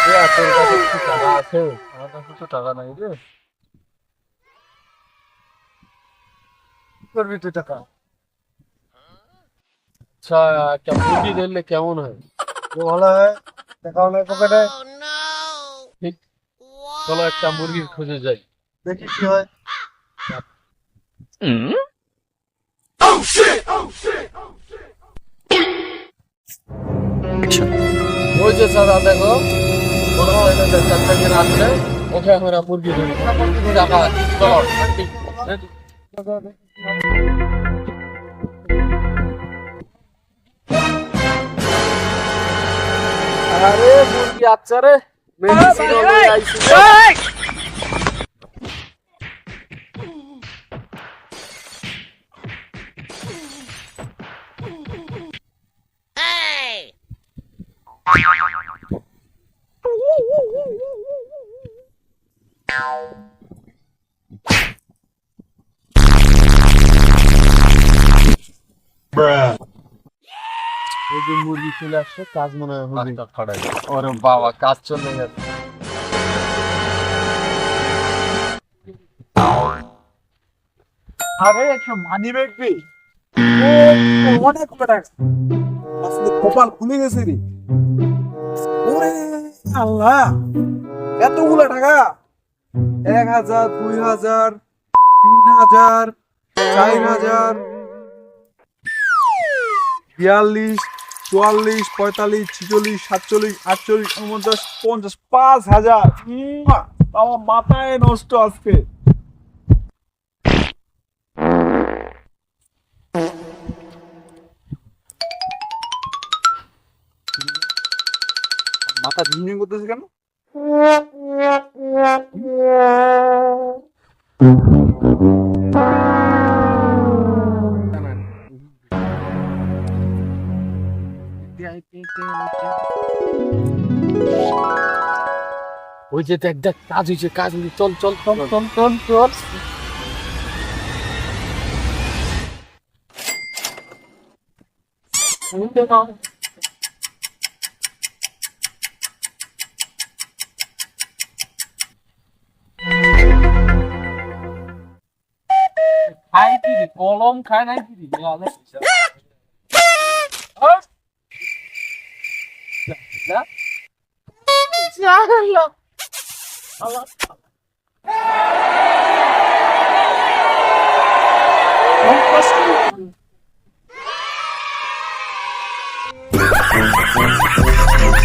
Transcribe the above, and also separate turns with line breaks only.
তোর কাছে কি টাকা আছে? আমার কাছে তো টাকা নাই রে। কি করবি তুই টাকা? আচ্ছা, একটা মুরগি ধরলে কেমন হয়?
তো ভালো হয়, টাকাও নাই পকেটে।
ঠিক, চলো একটা মুরগি খুঁজে যাই।
দেখি কি হয়।
ওই যে সাদা দেখো, মোটরসাইকেলটা চার চাকা আসছে, ওকে আমরা মুরগি ধরি। টাকা, চলো। আরে মুরগি আচ্ছা রে, মেডিসিন লই আইছি রে। ওই যে মুরগি চলে আসছে, কাজ মনে হয় হবে। ওরে বাবা, কাজ চলে গেছে।
আরে একটা মানি ব্যাগ রে, অনেক টাকা। আসলে কপাল খুলে গেছে রে। ওরে আল্লাহ, এতগুলা টাকা! 1,000, 2,000, 3,000, 4,000, 42, 44, 45, 46, 47, 48, 49, 50, 5,000! আমার মাথায় নষ্ট আজকে। মাথা ঝিমঝিম করতেছে কেন?
ওই যে দেখ দেখ, কাজ হয়েছে, কাজ হয়েছে। চল চল চল চল চল চল। খাই কি রে? কলম খায় নাই কি রে? যা, যা, যা, আল্লাহ।